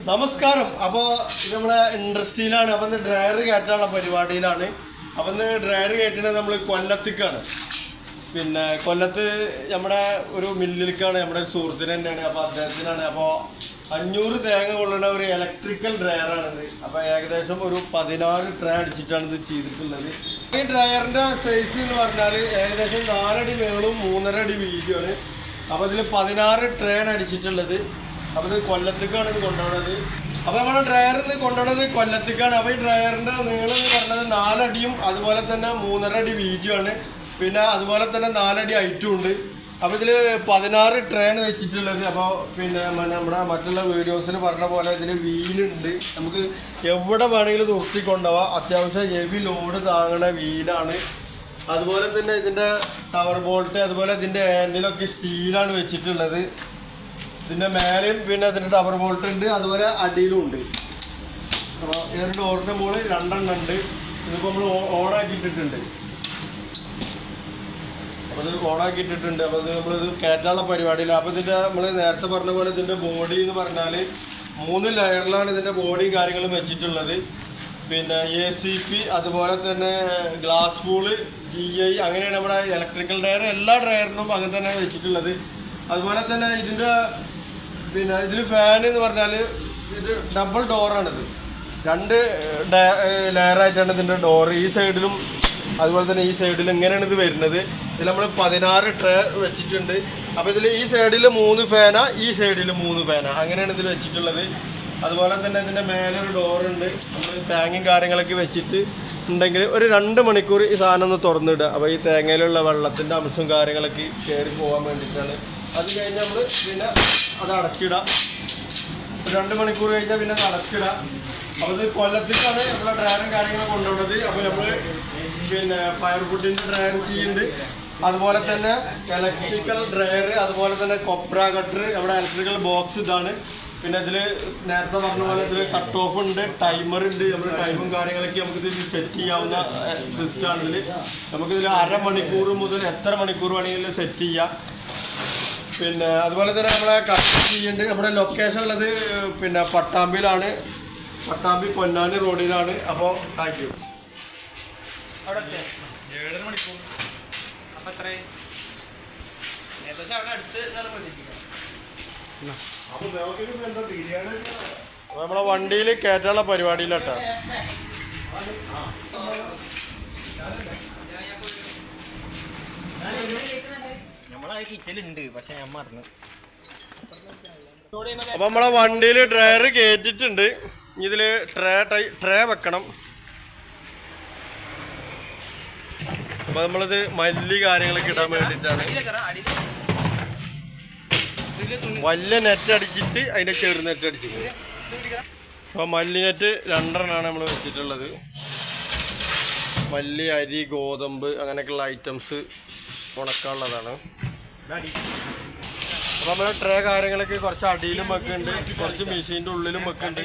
നമസ്കാരം. അപ്പോൾ ഇത് നമ്മളെ ഇൻഡസ്ട്രിയിലാണ്. അപ്പം ഡ്രയർ കയറ്റാനുള്ള പരിപാടിയിലാണ്. അപ്പം ഡ്രയർ കയറ്റുന്നത് നമ്മൾ കൊല്ലത്തേക്കാണ്. പിന്നെ കൊല്ലത്ത് നമ്മുടെ ഒരു മില്ലിലേക്കാണ്, നമ്മുടെ ഒരു സുഹൃത്തിന് തന്നെയാണ്. അപ്പോൾ അദ്ദേഹത്തിനാണ്. അപ്പോൾ 500 തേങ്ങ കൊള്ളുന്ന ഒരു ഇലക്ട്രിക്കൽ ഡ്രയറാണിത്. അപ്പോൾ ഏകദേശം ഒരു 14 ട്രേ അടിച്ചിട്ടാണ് ഇത് ചെയ്തിട്ടുള്ളത്. ഈ ഡ്രയറിൻ്റെ സൈസ് എന്ന് പറഞ്ഞാൽ ഏകദേശം 4 അടി നീളവും 3.5 അടി വീതിയാണ്. അപ്പോൾ ഇതിൽ 16 ട്രേയാണ് അടിച്ചിട്ടുള്ളത്. അപ്പോൾ ഇത് കൊല്ലത്തേക്കാണ് ഇത് കൊണ്ടുപോകുന്നത്. അപ്പോൾ നമ്മുടെ ഡ്രയറിൽ നിന്ന് കൊണ്ടുപോകുന്നത് കൊല്ലത്തേക്കാണ്. അപ്പോൾ ഈ ഡ്രയറിൻ്റെ നീളം എന്ന് പറഞ്ഞത് 4 അടിയും അതുപോലെ തന്നെ 3.5 അടി വീതിയാണ്. പിന്നെ അതുപോലെ തന്നെ 4 അടി ഹൈറ്റും ഉണ്ട്. അപ്പോൾ ഇതിൽ 16 ട്രേയാണ് വെച്ചിട്ടുള്ളത്. അപ്പോൾ പിന്നെ നമ്മുടെ മറ്റുള്ള വീഡിയോസിൽ പറഞ്ഞ പോലെ ഇതിൽ വീലുണ്ട്. നമുക്ക് എവിടെ വേണമെങ്കിലും നിർത്തിക്കൊണ്ടുപോകാം. അത്യാവശ്യം ഹെവി ലോഡ് താങ്ങുന്ന വീലാണ്. അതുപോലെ തന്നെ ഇതിൻ്റെ ടവർ ബോൾട്ട്, അതുപോലെ ഇതിൻ്റെ ഹാൻഡിലൊക്കെ സ്റ്റീലാണ് വെച്ചിട്ടുള്ളത്. ഇതിൻ്റെ മേലെയും പിന്നെ ഇതിൻ്റെ ടവർ ബോൾട്ട് ഉണ്ട്, അതുപോലെ അടിയിലും ഉണ്ട്. അപ്പോൾ ഈ ഒരു ഡോറിൻ്റെ മുകളിൽ 2 എണ്ണം ഉണ്ട്. ഇതിപ്പോൾ നമ്മൾ ഓണാക്കിയിട്ടിട്ടുണ്ട്. അപ്പോൾ ഇത് ഓണാക്കിയിട്ടിട്ടുണ്ട്. അപ്പോൾ ഇത് നമ്മളിത് കയറ്റാനുള്ള പരിപാടിയില്ല. അപ്പോൾ ഇതിൻ്റെ നമ്മൾ നേരത്തെ പറഞ്ഞ പോലെ ഇതിൻ്റെ ബോഡി എന്ന് പറഞ്ഞാൽ 3 ലെയറിലാണ് ഇതിൻ്റെ ബോഡിയും കാര്യങ്ങളും വെച്ചിട്ടുള്ളത്. പിന്നെ ACP, അതുപോലെ തന്നെ ഗ്ലാസ് ഫൂള്, GI, അങ്ങനെയാണ് നമ്മുടെ ഇലക്ട്രിക്കൽ ഡ്രയർ. എല്ലാ ഡ്രയറിനും അങ്ങനെ തന്നെയാണ് വെച്ചിട്ടുള്ളത്. അതുപോലെ തന്നെ ഇതിൻ്റെ പിന്നെ ഇതിൽ ഫാൻ എന്ന് പറഞ്ഞാൽ ഇത് ഡബിൾ ഡോറാണിത്. 2 ലെയറായിട്ടാണ് ഇതിൻ്റെ ഡോറ്. ഈ സൈഡിലും അതുപോലെ തന്നെ ഈ സൈഡിലും ഇങ്ങനെയാണ് ഇത് വരുന്നത്. ഇതിൽ നമ്മൾ 16 ട്രേ വെച്ചിട്ടുണ്ട്. അപ്പോൾ ഇതിൽ ഈ സൈഡിൽ 3 ഫാനാ, ഈ സൈഡിൽ 3 ഫാനാ, അങ്ങനെയാണ് ഇതിൽ വെച്ചിട്ടുള്ളത്. അതുപോലെ തന്നെ ഇതിൻ്റെ മേലൊരു ഡോറുണ്ട്. നമ്മൾ തേങ്ങയും കാര്യങ്ങളൊക്കെ വെച്ചിട്ട് ഉണ്ടെങ്കിൽ ഒരു 2 മണിക്കൂർ ഈ സാധനം ഒന്ന് തുറന്നിടുക. അപ്പോൾ ഈ തേങ്ങയിലുള്ള വെള്ളത്തിൻ്റെ അംശവും കാര്യങ്ങളൊക്കെ കയറി പോകാൻ വേണ്ടിയിട്ടാണ്. അത് കഴിഞ്ഞ് നമ്മൾ പിന്നെ അത് അടച്ചിടാം. 2 മണിക്കൂർ കഴിഞ്ഞാൽ പിന്നെ അത് അടച്ചിടാം. അപ്പോൾ ഇത് കൊല്ലത്തേക്കാണ് നമ്മളെ ഡ്രയറും കാര്യങ്ങളും കൊണ്ടുപോകുന്നത്. അപ്പോൾ നമ്മൾ പിന്നെ ഫയർവുഡിൻ്റെ ഡ്രയർ ചെയ്യുന്നുണ്ട്. അതുപോലെ തന്നെ ഇലക്ട്രിക്കൽ ഡ്രയർ, അതുപോലെ തന്നെ കൊപ്ര കട്ടർ, നമ്മുടെ ഇലക്ട്രിക്കൽ ബോക്സ് ഇതാണ്. പിന്നെ ഇതിൽ നേരത്തെ പറഞ്ഞ പോലെ ഇതിൽ കട്ട് ഓഫ് ഉണ്ട്, ടൈമർ ഉണ്ട്. നമ്മുടെ ടൈമും കാര്യങ്ങളൊക്കെ നമുക്കിതിൽ സെറ്റ് ചെയ്യാവുന്ന സിസ്റ്റമാണ്. ഇതിൽ നമുക്കിതിൽ 1/2 മണിക്കൂർ മുതൽ എത്ര മണിക്കൂർ വേണമെങ്കിലും സെറ്റ് ചെയ്യാം. പിന്നെ അതുപോലെ തന്നെ നമ്മളെ കട്ട് ചെയ്യുന്നുണ്ട്. നമ്മുടെ ലൊക്കേഷൻ ഉള്ളത് പിന്നെ പട്ടാമ്പിയിലാണ്. പട്ടാമ്പി പൊന്നാനി റോഡിലാണ്. അപ്പോൾ താങ്ക് യു. അവിടെ 7.5 മണിക്കൂർ. അപ്പം എത്ര ഏകദേശം അവിടെ അടുത്ത് നമ്മളെ വണ്ടിയിൽ കയറ്റാനുള്ള പരിപാടിയിലാട്ടോ. നമ്മളെ കിച്ചലുണ്ട്, പക്ഷെ ഞാൻ മറന്നു. അപ്പം നമ്മളെ വണ്ടിയിൽ ഡ്രയർ കയറ്റിട്ടുണ്ട്. ഇതിൽ ട്രേ വെക്കണം. അപ്പോൾ നമ്മളിത് മല്ലി കാര്യങ്ങളൊക്കെ ഇടാൻ വേണ്ടിയിട്ടാണ്. വലിയ നെറ്റ് അടിച്ചിട്ട് അതിൻ്റെ ചെറു നെറ്റ് അടിച്ചിട്ടുണ്ട്. അപ്പോൾ മല്ലി നെറ്റ് 2 നമ്മൾ വെച്ചിട്ടുള്ളത്. മല്ലി, അരി, ഗോതമ്പ് അങ്ങനെയൊക്കെയുള്ള ഐറ്റംസ് ഉണക്കാനുള്ളതാണ്. അപ്പോൾ നമ്മുടെ ട്രേ കാര്യങ്ങളൊക്കെ കുറച്ച് അടിയിലും വെക്കുന്നുണ്ട്, കുറച്ച് മെഷീൻ്റെ ഉള്ളിലും വെക്കുന്നുണ്ട്.